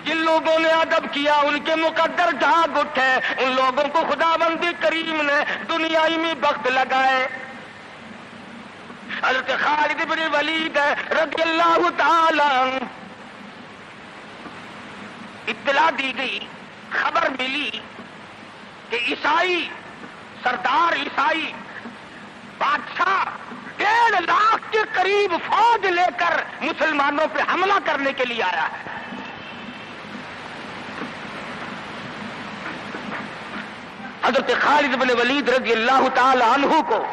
جن لوگوں نے ادب کیا ان کے مقدر جاگ اٹھے، ان لوگوں کو خداوند کریم نے دنیائی میں بخت لگائے۔ حضرت خالد بن ولید رضی اللہ تعالی عنہ، اطلاع دی گئی، خبر ملی کہ عیسائی سردار عیسائی بادشاہ 1.5 لاکھ کے قریب فوج لے کر مسلمانوں پہ حملہ کرنے کے لیے آیا ہے۔ حضرت خالد بن ولید رضی اللہ تعالی عنہ کو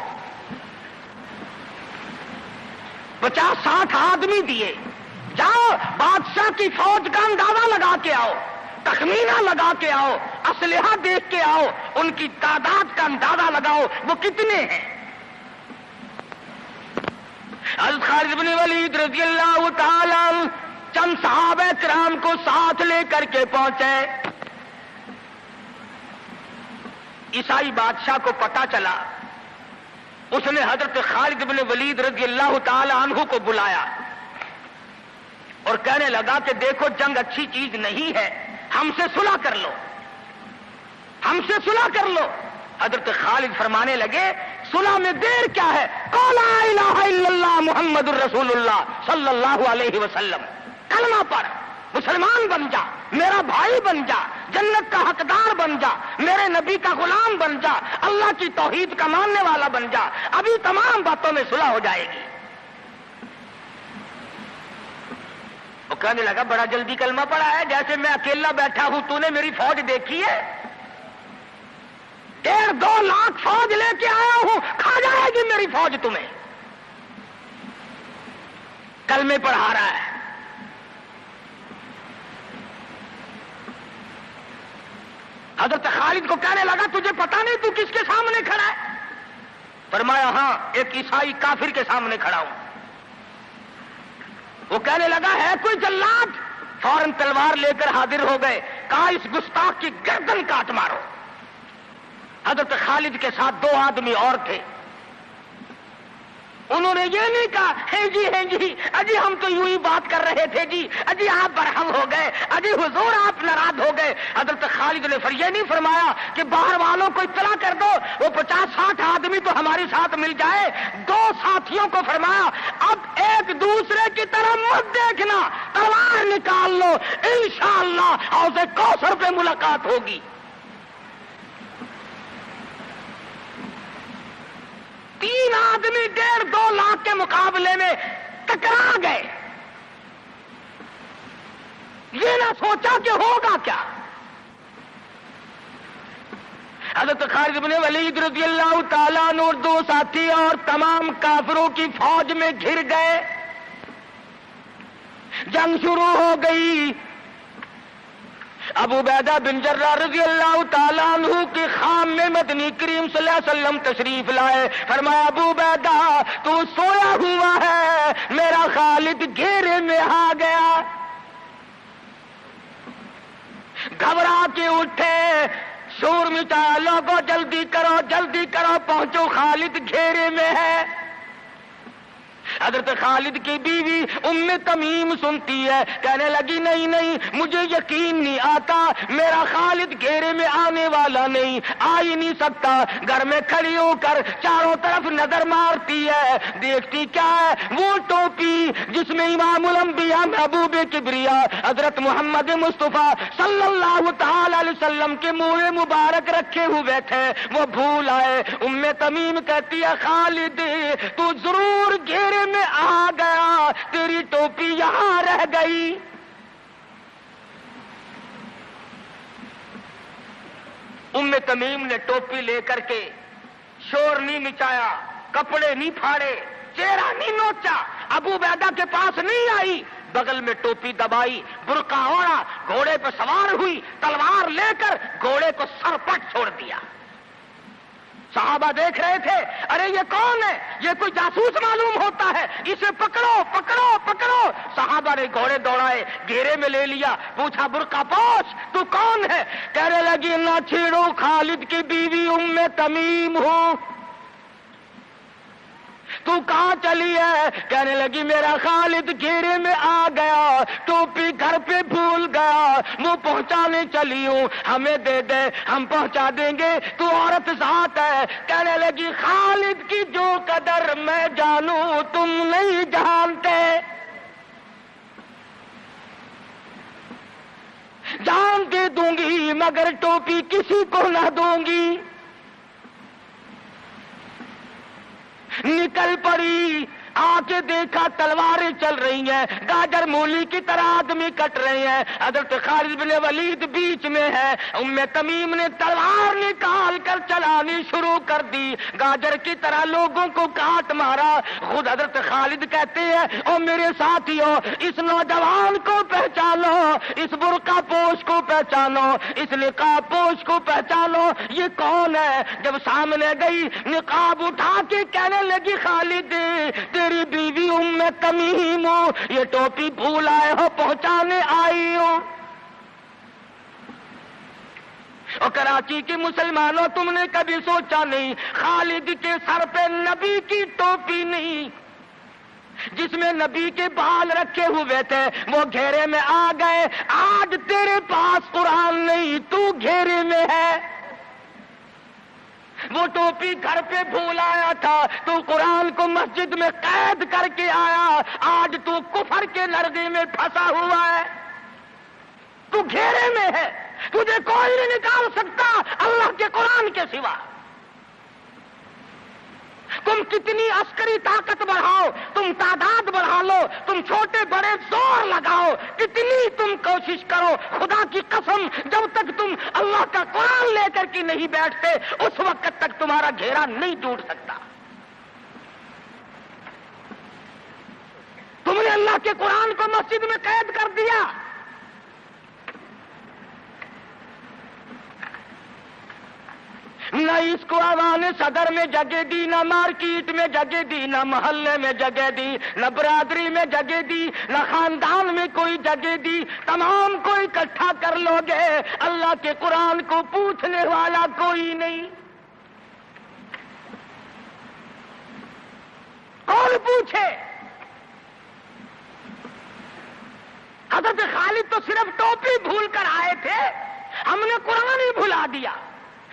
50-60 آدمی دیے، جاؤ بادشاہ کی فوج کا اندازہ لگا کے آؤ، تخمینہ لگا کے آؤ، اسلحہ دیکھ کے آؤ، ان کی تعداد کا اندازہ لگاؤ وہ کتنے ہیں۔ حضرت خالد بن ولید رضی اللہ تعالی عنہ چند صحابہ کرام کو ساتھ لے کر کے پہنچے۔ عیسائی بادشاہ کو پتا چلا، اس نے حضرت خالد بن ولید رضی اللہ تعالی عنہ کو بلایا اور کہنے لگا کہ دیکھو جنگ اچھی چیز نہیں ہے، ہم سے صلح کر لو، ہم سے صلح کر لو۔ حضرت خالد فرمانے لگے صلح میں دیر کیا ہے، قول لا الہ الا اللہ محمد الرسول اللہ صلی اللہ علیہ وسلم، کلمہ پڑھ، مسلمان بن جا، میرا بھائی بن جا، جنت کا حقدار بن جا، میرے نبی کا غلام بن جا، اللہ کی توحید کا ماننے والا بن جا، ابھی تمام باتوں میں صلح ہو جائے گی۔ وہ کہنے لگا بڑا جلدی کلمہ پڑھا ہے، جیسے میں اکیلا بیٹھا ہوں، تو نے میری فوج دیکھی ہے؟ 1.5-2 لاکھ فوج لے کے آیا ہوں، کھا جائے گی میری فوج تمہیں۔ کلمے پڑھا رہا ہے۔ حضرت خالد کو کہنے لگا تجھے پتا نہیں تو کس کے سامنے کھڑا ہے؟ فرمایا ہاں، ایک عیسائی کافر کے سامنے کھڑا ہوں۔ وہ کہنے لگا ہے کوئی جلاد؟ فوراً تلوار لے کر حاضر ہو گئے، کہا اس گستاخ کی گردن کاٹ مارو۔ حضرت خالد کے ساتھ 2 آدمی اور تھے، انہوں نے یہ نہیں کہا ہے جی اجی ہم تو یوں ہی بات کر رہے تھے جی، اجی آپ برہم ہو گئے، اجی حضور آپ ناراض ہو گئے۔ حضرت خالد نے یہ نہیں فرمایا کہ باہر والوں کو اطلاع کر دو، وہ 50-60 آدمی تو ہمارے ساتھ مل جائے۔ 2 ساتھیوں کو فرمایا اب ایک دوسرے کی طرف مت دیکھنا، تلوار نکال لو، انشاءاللہ حوض کوثر پہ ملاقات ہوگی۔ 3 آدمی 1.5-2 لاکھ کے مقابلے میں ٹکرا گئے، یہ نہ سوچا کہ ہوگا کیا۔ حضرت خالد بن ولید رضی اللہ تعالیٰ عنہ اور 2 ساتھی اور تمام کافروں کی فوج میں گھر گئے، جنگ شروع ہو گئی۔ ابو عبیدہ بن جراح رضی اللہ تعالیٰ عنہ کے خام میں مدنی کریم صلی اللہ علیہ وسلم تشریف لائے، فرمایا ابو عبیدہ تو سویا ہوا ہے، میرا خالد گھیرے میں آ گیا۔ گھبرا کے اٹھے، شور مچایا، لوگوں جلدی کرو پہنچو، خالد گھیرے میں ہے۔ حضرت خالد کی بیوی ام تمیم سنتی ہے، کہنے لگی نہیں مجھے یقین نہیں آتا، میرا خالد گھیرے میں آنے والا نہیں، آ ہی نہیں سکتا۔ گھر میں کھڑی ہو کر چاروں طرف نظر مارتی ہے، دیکھتی کیا ہے، وہ ٹوپی جس میں امام الانبیاء محبوب کبریا حضرت محمد مصطفیٰ صلی اللہ تعالی علیہ وسلم کے منہ مبارک رکھے ہوئے تھے، وہ بھول آئے۔ ام تمیم کہتی ہے خالد تو ضرور گھیرے میں آ گیا، تیری ٹوپی یہاں رہ گئی۔ ام تمیم نے ٹوپی لے کر کے شور نہیں مچایا، کپڑے نہیں پھاڑے، چہرہ نہیں نوچا، ابو عبیدہ کے پاس نہیں آئی، بغل میں ٹوپی دبائی، برقع اوڑھا، گھوڑے پہ سوار ہوئی، تلوار لے کر گھوڑے کو سر پٹ چھوڑ دیا۔ صحابہ دیکھ رہے تھے، ارے یہ کون ہے، یہ کوئی جاسوس معلوم ہوتا ہے، اسے پکڑو پکڑو پکڑو۔ صحابہ نے گھوڑے دوڑائے، گھیرے میں لے لیا، پوچھا برقع پوش تو کون ہے؟ کہنے لگی نہ چھیڑو، خالد کی بیوی ام تمیم ہوں۔ تو کہاں چلی ہے؟ کہنے لگی میرا خالد گھیرے میں آ گیا، ٹوپی گھر پہ بھول گیا، وہ پہنچانے چلی ہوں، ہمیں دے دے ہم پہنچا دیں گے، تو عورت ذات ہے۔ کہنے لگی خالد کی جو قدر میں جانوں تم نہیں جانتے، جان دے دوں گی مگر ٹوپی کسی کو نہ دوں گی۔ نکل پڑی، آ کے دیکھا تلواریں چل رہی ہیں، گاجر مولی کی طرح آدمی کٹ رہے ہیں، حضرت خالد بن ولید بیچ میں ہے۔ ام تمیم نے تلوار نکال کر چلانی شروع کر دی، گاجر کی طرح لوگوں کو کاٹ مارا۔ خود حضرت خالد کہتے ہیں او میرے ساتھیوں، اس نوجوان کو پہچانو، اس برقع پوش کو پہچانو، اس نقاب پوش کو پہچانو، یہ کون ہے؟ جب سامنے گئی نقاب اٹھا کے کہنے لگی خالد تیری بیوی ام تمیم ہو، یہ ٹوپی بھول آئے ہو، پہنچانے آئی ہو۔ اور کراچی کے مسلمانوں تم نے کبھی سوچا نہیں خالد کے سر پہ نبی کی ٹوپی نہیں، جس میں نبی کے بال رکھے ہوئے تھے وہ گھیرے میں آ گئے۔ آج تیرے پاس قرآن نہیں، تو گھیرے میں ہے۔ وہ ٹوپی گھر پہ بھول آیا تھا، تو قرآن کو مسجد میں قید کر کے آیا، آج تو کفر کے لرزے میں پھنسا ہوا ہے، تو گھیرے میں ہے، تجھے کوئی نہیں نکال سکتا اللہ کے قرآن کے سوا۔ تم کتنی عسکری طاقت بڑھاؤ، تم تعداد بڑھا لو، تم چھوٹے بڑے زور لگاؤ، کتنی تم کوشش کرو، خدا کی قسم جب تک تم اللہ کا قرآن لے کر کے نہیں بیٹھتے اس وقت تک تمہارا گھیرا نہیں ٹوٹ سکتا۔ تم نے اللہ کے قرآن کو مسجد میں قید کر دیا۔ نہ اس کو عوام صدر میں جگہ دی، نہ مارکیٹ میں جگہ دی، نہ محلے میں جگہ دی، نہ برادری میں جگہ دی، نہ خاندان میں کوئی جگہ دی۔ تمام کو اکٹھا کر لو گے، اللہ کے قرآن کو پوچھنے والا کوئی نہیں۔ کون پوچھے؟ حضرت خالد تو صرف ٹوپی بھول کر آئے تھے، ہم نے قرآن ہی بھلا دیا،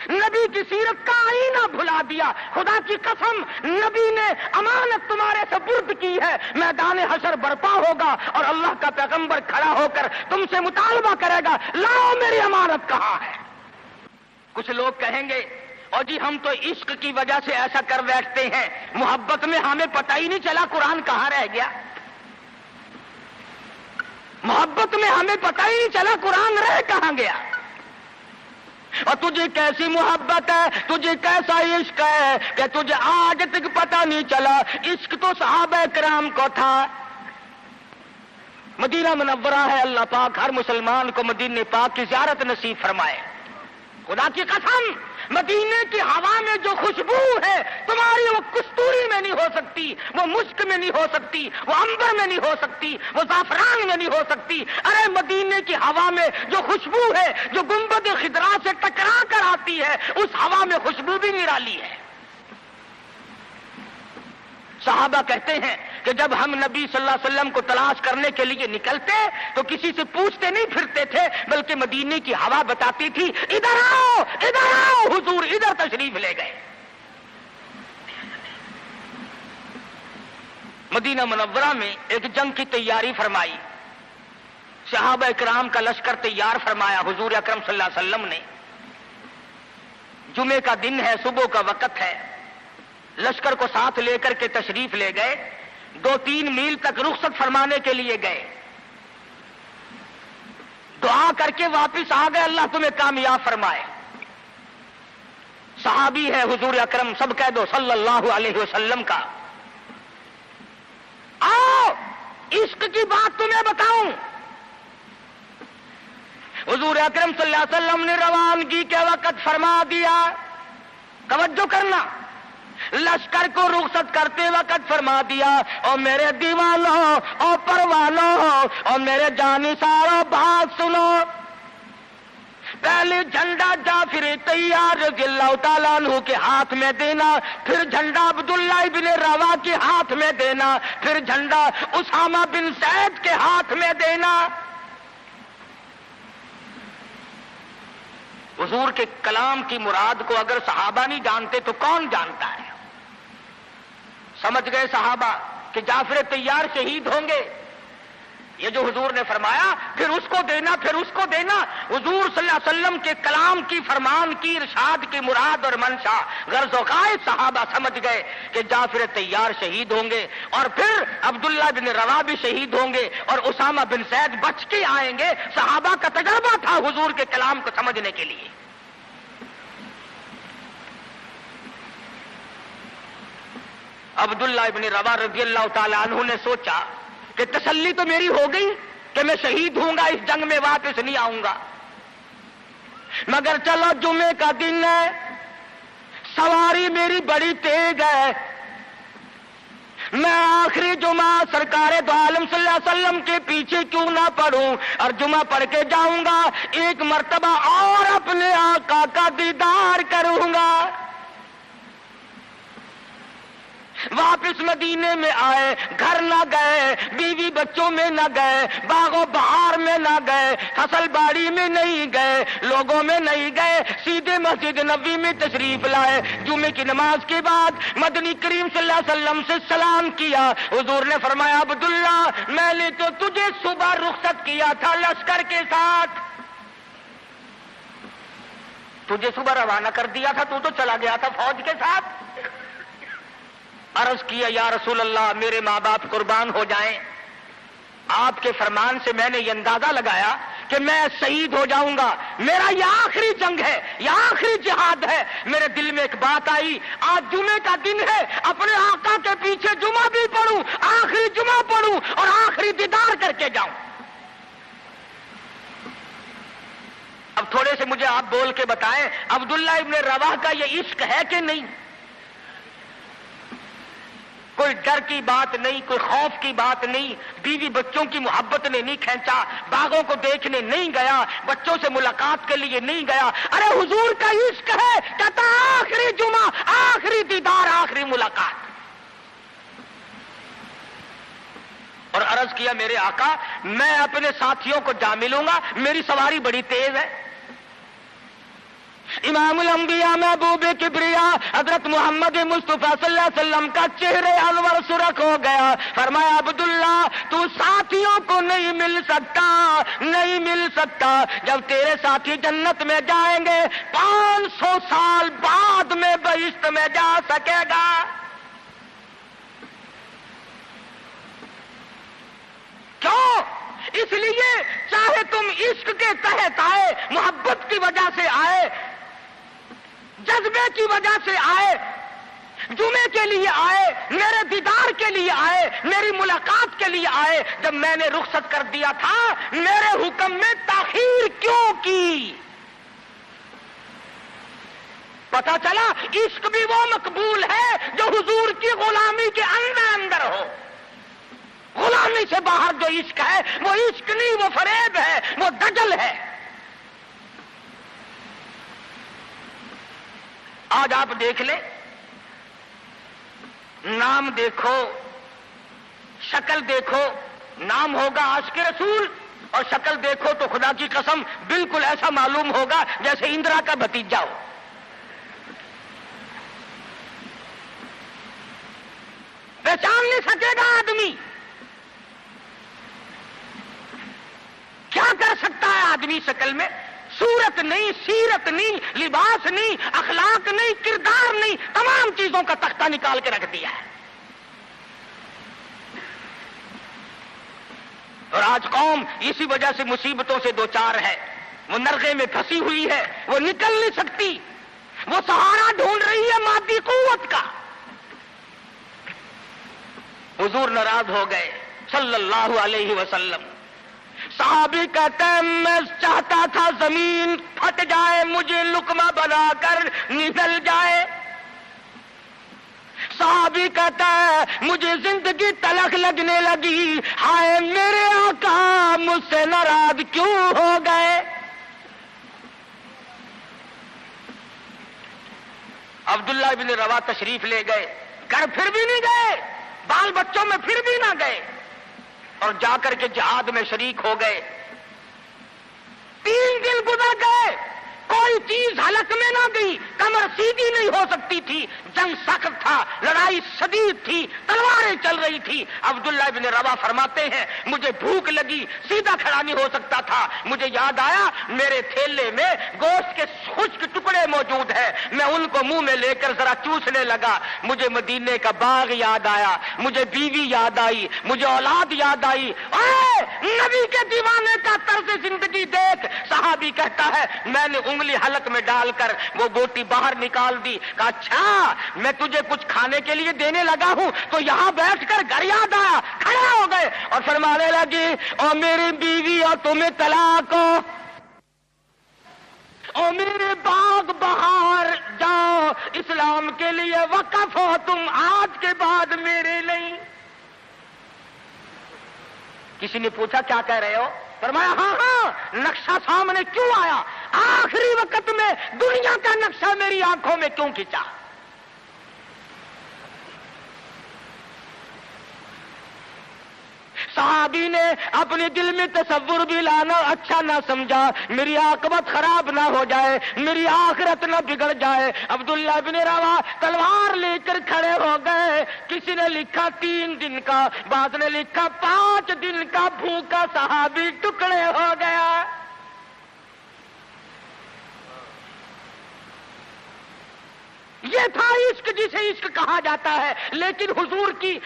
نبی کی سیرت کا آئینہ بھلا دیا۔ خدا کی قسم نبی نے امانت تمہارے سپرد کی ہے، میدان حشر برپا ہوگا اور اللہ کا پیغمبر کھڑا ہو کر تم سے مطالبہ کرے گا لاؤ میری امانت کہاں ہے۔ کچھ لوگ کہیں گے اور جی ہم تو عشق کی وجہ سے ایسا کر بیٹھتے ہیں، محبت میں ہمیں پتہ ہی نہیں چلا قرآن کہاں رہ گیا، محبت میں ہمیں پتہ ہی نہیں چلا قرآن رہ کہاں گیا۔ اور تجھے کیسی محبت ہے، تجھے کیسا عشق ہے کہ تجھے آج تک پتہ نہیں چلا۔ عشق تو صحابہ کرام کو تھا۔ مدینہ منورہ ہے، اللہ پاک ہر مسلمان کو مدینہ پاک کی زیارت نصیب فرمائے۔ خدا کی قسم مدینے کی ہوا میں جو خوشبو ہے تمہاری وہ کستوری میں نہیں ہو سکتی، وہ مشک میں نہیں ہو سکتی، وہ عنبر میں نہیں ہو سکتی، وہ زعفران میں نہیں ہو سکتی۔ ارے مدینے کی ہوا میں جو خوشبو ہے جو گنبد خضرا سے ٹکرا کر آتی ہے اس ہوا میں خوشبو بھی نرالی ہے۔ صحابہ کہتے ہیں کہ جب ہم نبی صلی اللہ علیہ وسلم کو تلاش کرنے کے لیے نکلتے تو کسی سے پوچھتے نہیں پھرتے تھے، بلکہ مدینے کی ہوا بتاتی تھی ادھر آؤ ادھر آؤ، حضور ادھر تشریف لے گئے۔ مدینہ منورہ میں ایک جنگ کی تیاری فرمائی، صحابہ اکرام کا لشکر تیار فرمایا حضور اکرم صلی اللہ علیہ وسلم نے۔ جمعے کا دن ہے، صبح کا وقت ہے، لشکر کو ساتھ لے کر کے تشریف لے گئے، 2-3 میل تک رخصت فرمانے کے لیے گئے، دعا کر کے واپس آ گئے، اللہ تمہیں کامیاب فرمائے۔ صحابی ہے حضور اکرم، سب کہہ دو صلی اللہ علیہ وسلم کا۔ آؤ عشق کی بات تمہیں بتاؤں، حضور اکرم صلی اللہ علیہ وسلم نے روانگی کے وقت فرما دیا، توجہ کرنا، لشکر کو رخصت کرتے وقت فرما دیا اور میرے دیوانوں اور پروانوں اور میرے جانثاروں بات سنو، پہلے جھنڈا جعفر طیار رضی اللہ تعالیٰ عنہ کے ہاتھ میں دینا، پھر جھنڈا عبداللہ بن روا کے ہاتھ میں دینا، پھر جھنڈا اسامہ بن زید کے ہاتھ میں دینا۔ حضور کے کلام کی مراد کو اگر صحابہ نہیں جانتے تو کون جانتا ہے؟ سمجھ گئے صحابہ کہ جعفر طیار شہید ہوں گے. یہ جو حضور نے فرمایا پھر اس کو دینا پھر اس کو دینا. حضور صلی اللہ علیہ وسلم کے کلام کی فرمان کی ارشاد کی مراد اور منشا غرض و غائب صحابہ سمجھ گئے کہ جعفر طیار شہید ہوں گے اور پھر عبداللہ بن رواح بھی شہید ہوں گے اور اسامہ بن زید بچ کے آئیں گے. صحابہ کا تجربہ تھا حضور کے کلام کو سمجھنے کے لیے. عبداللہ بن رواح رضی اللہ تعالی عنہ نے سوچا کہ تسلی تو میری ہو گئی کہ میں شہید ہوں گا, اس جنگ میں واپس نہیں آؤں گا, مگر چلو جمعے کا دن ہے, سواری میری بڑی تیز ہے, میں آخری جمعہ سرکار دو عالم صلی اللہ علیہ وسلم کے پیچھے کیوں نہ پڑھوں اور جمعہ پڑھ کے جاؤں گا, ایک مرتبہ اور اپنے آقا کا دیدار کروں گا. واپس مدینے میں آئے, گھر نہ گئے, بیوی بچوں میں نہ گئے, باغ و بہار میں نہ گئے, فصل باڑی میں نہیں گئے, لوگوں میں نہیں گئے, سیدھے مسجد نبوی میں تشریف لائے. جمعے کی نماز کے بعد مدنی کریم صلی اللہ علیہ وسلم سے سلام کیا. حضور نے فرمایا عبداللہ میں نے تو تجھے صبح رخصت کیا تھا لشکر کے ساتھ, تجھے صبح روانہ کر دیا تھا, تو چلا گیا تھا فوج کے ساتھ. عرض کیا یا رسول اللہ میرے ماں باپ قربان ہو جائیں, آپ کے فرمان سے میں نے یہ اندازہ لگایا کہ میں شہید ہو جاؤں گا, میرا یہ آخری جنگ ہے, یہ آخری جہاد ہے. میرے دل میں ایک بات آئی, آج جمعے کا دن ہے, اپنے آقا کے پیچھے جمعہ بھی پڑھوں, آخری جمعہ پڑھوں اور آخری دیدار کر کے جاؤں. اب تھوڑے سے مجھے آپ بول کے بتائیں عبداللہ ابن رواح کا یہ عشق ہے کہ نہیں؟ کوئی ڈر کی بات نہیں, کوئی خوف کی بات نہیں, بیوی بچوں کی محبت نے نہیں کھینچا, باغوں کو دیکھنے نہیں گیا, بچوں سے ملاقات کے لیے نہیں گیا. ارے حضور کا عشق ہے, کہتا آخری جمعہ, آخری دیدار, آخری ملاقات. اور عرض کیا میرے آقا میں اپنے ساتھیوں کو جا ملوں گا, میری سواری بڑی تیز ہے. امام الانبیاء محبوب کبریا حضرت محمد مصطفیٰ صلی اللہ علیہ وسلم کا چہرے انور سرخ ہو گیا. فرمایا عبداللہ تو ساتھیوں کو نہیں مل سکتا, نہیں مل سکتا. جب تیرے ساتھی جنت میں جائیں گے 500 سال بعد میں بہشت میں جا سکے گا. کیوں؟ اس لیے چاہے تم عشق کے تحت آئے, محبت کی وجہ سے آئے, جذبے کی وجہ سے آئے, جمعے کے لیے آئے, میرے دیدار کے لیے آئے, میری ملاقات کے لیے آئے, جب میں نے رخصت کر دیا تھا میرے حکم میں تاخیر کیوں کی؟ پتا چلا عشق بھی وہ مقبول ہے جو حضور کی غلامی کے اندر اندر ہو. غلامی سے باہر جو عشق ہے وہ عشق نہیں, وہ فریب ہے, وہ دجل ہے. آج آپ دیکھ لیں, نام دیکھو, شکل دیکھو, نام ہوگا عاشق رسول اور شکل دیکھو تو خدا کی قسم بالکل ایسا معلوم ہوگا جیسے اندرا کا بھتیجا ہو. پہچان نہیں سکے گا آدمی. کیا کر سکتا ہے آدمی شکل میں؟ صورت نہیں, سیرت نہیں, لباس نہیں, اخلاق نہیں, کردار نہیں, تمام چیزوں کا تختہ نکال کے رکھ دیا ہے. اور آج قوم اسی وجہ سے مصیبتوں سے دوچار ہے, وہ نرغے میں پھنسی ہوئی ہے, وہ نکل نہیں سکتی, وہ سہارا ڈھونڈ رہی ہے مادی قوت کا. حضور ناراض ہو گئے صلی اللہ علیہ وسلم. صحابی کہتے ہیں میں چاہتا تھا زمین پھٹ جائے, مجھے لقمہ بنا کر نگل جائے. صحابی کہتا ہے مجھے زندگی تلخ لگنے لگی, ہائے میرے آقا مجھ سے ناراض کیوں ہو گئے. عبداللہ بن رواح تشریف لے گئے, گھر پھر بھی نہیں گئے, بال بچوں میں پھر بھی نہ گئے, اور جا کر کے جہاد میں شریک ہو گئے. 3 دن گزر گئے, کوئی چیز حلق میں نہ گئی، کمر سیدھی نہیں ہو سکتی تھی، جنگ سخت تھا، لڑائی شدید تھی، تلواریں چل رہی تھی۔ عبداللہ ابن روا فرماتے ہیں مجھے بھوک لگی، سیدھا کھڑا نہیں ہو سکتا تھا، مجھے یاد آیا میرے تھیلے میں گوشت کے خشک ٹکڑے موجود ہیں، میں ان کو منہ میں لے کر ذرا چوسنے لگا، مجھے مدینے کا باغ یاد آیا، مجھے بیوی یاد آئی، مجھے اولاد یاد آئی۔ اے نبی کے دیوانے کا طرز زندگی دیکھ۔ صحابی کہتا ہے میں نے انگلی حلق میں ڈال کر وہ بوٹی باہر نکال دی، کہا اچھا میں تجھے کچھ کھانے کے لیے دینے لگا ہوں تو یہاں بیٹھ کر گھر یاد آیا، کھڑے ہو گئے اور فرمانے لگی اور میری بیوی اور تمہیں طلاق ہو، اور میرے باغ بہار جاؤ، اسلام کے لیے وقف ہو تم آج کے بعد میرے نہیں۔ کسی نے پوچھا کیا کہہ رہے ہو؟ فرمایا ہاں ہاں، نقشہ سامنے کیوں آیا؟ آخری وقت میں دنیا کا نقشہ میری آنکھوں میں کیوں کھینچا؟ صحابی نے اپنے دل میں تصور بھی لانا اچھا نہ سمجھا، میری عاقبت خراب نہ ہو جائے، میری آخرت نہ بگڑ جائے۔ عبداللہ بن روا تلوار لے کر کھڑے ہو گئے، کسی نے لکھا 3 دن کا، بعض نے لکھا 5 دن کا بھوکا صحابی ٹکڑے ہو گیا۔ یہ تھا عشق جسے عشق کہا جاتا ہے، لیکن حضور کی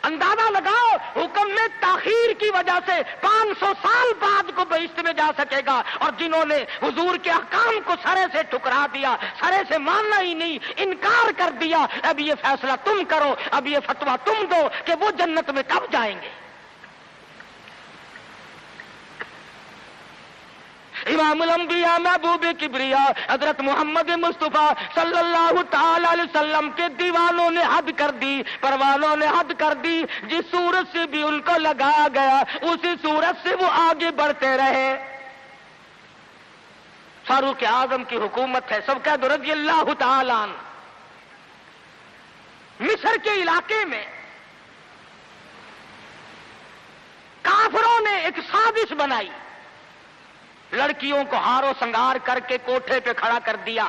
اندازہ لگاؤ حکم میں تاخیر کی وجہ سے 500 سال بعد کو بہشت میں جا سکے گا، اور جنہوں نے حضور کے احکام کو سرے سے ٹھکرا دیا، سرے سے ماننا ہی نہیں، انکار کر دیا، اب یہ فیصلہ تم کرو، اب یہ فتویٰ تم دو کہ وہ جنت میں کب جائیں گے۔ امام الانبیاء محبوب کبریا حضرت محمد مصطفیٰ صلی اللہ تعالی علیہ وسلم کے دیوانوں نے حد کر دی، پروانوں نے حد کر دی، جس صورت سے بھی ان کو لگایا گیا اسی صورت سے وہ آگے بڑھتے رہے۔ فاروق اعظم کی حکومت ہے، سب کہہ دو رضی اللہ تعالی عنہ۔ مصر کے علاقے میں کافروں نے ایک سازش بنائی، لڑکیوں کو ہار و سنگار کر کے کوٹھے پہ کھڑا کر دیا۔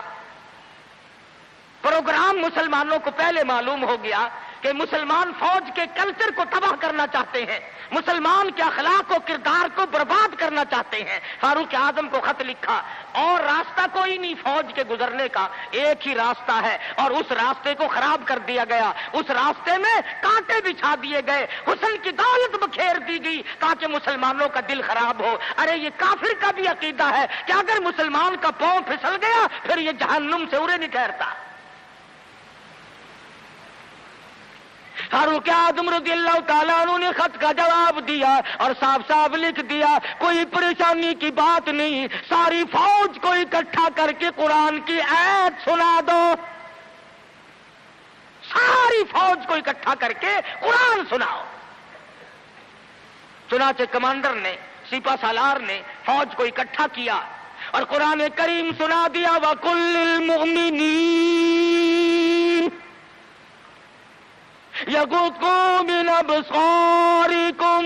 پروگرام مسلمانوں کو پہلے معلوم ہو گیا کہ مسلمان فوج کے کلچر کو تباہ کرنا چاہتے ہیں، مسلمان کے اخلاق و کردار کو برباد کرنا چاہتے ہیں۔ فاروق اعظم کو خط لکھا، اور راستہ کوئی نہیں فوج کے گزرنے کا، ایک ہی راستہ ہے، اور اس راستے کو خراب کر دیا گیا، اس راستے میں کانٹے بچھا دیے گئے، حسن کی دولت بکھیر دی گئی تاکہ مسلمانوں کا دل خراب ہو۔ ارے یہ کافر کا بھی عقیدہ ہے کہ اگر مسلمان کا پاؤں پھسل گیا پھر یہ جہنم سے اڑے نہیں ٹھہرتا۔ فاروق اعظم رضی اللہ تعالیٰ عنہ نے خط کا جواب دیا اور صاف صاف لکھ دیا کوئی پریشانی کی بات نہیں، ساری فوج کو اکٹھا کر کے قرآن کی آیت سنا دو، ساری فوج کو اکٹھا کر کے قرآن سناؤ۔ چنانچہ کمانڈر نے، سپہ سالار نے فوج کو اکٹھا کیا اور قرآن کریم سنا دیا، وَقُلْ لِلْمُؤْمِنِينَ يَغُضُّوا مِنْ أَبْصَارِكُمْ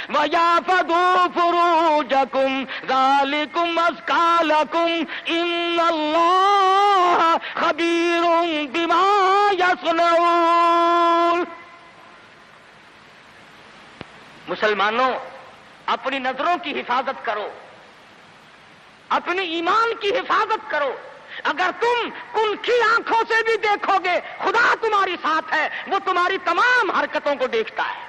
وَيَحْفَظُوا فُرُوجَكُمْ ذَلِكُمْ أَزْكَىٰ لَكُمْ إِنَّ اللَّهَ خَبِيرٌ بِمَا يَصْنَعُونَ۔ مسلمانوں اپنی نظروں کی حفاظت کرو، اپنی ایمان کی حفاظت کرو۔ اگر تم کنکھی آنکھوں سے بھی دیکھو گے خدا تمہاری ساتھ ہے، وہ تمہاری تمام حرکتوں کو دیکھتا ہے۔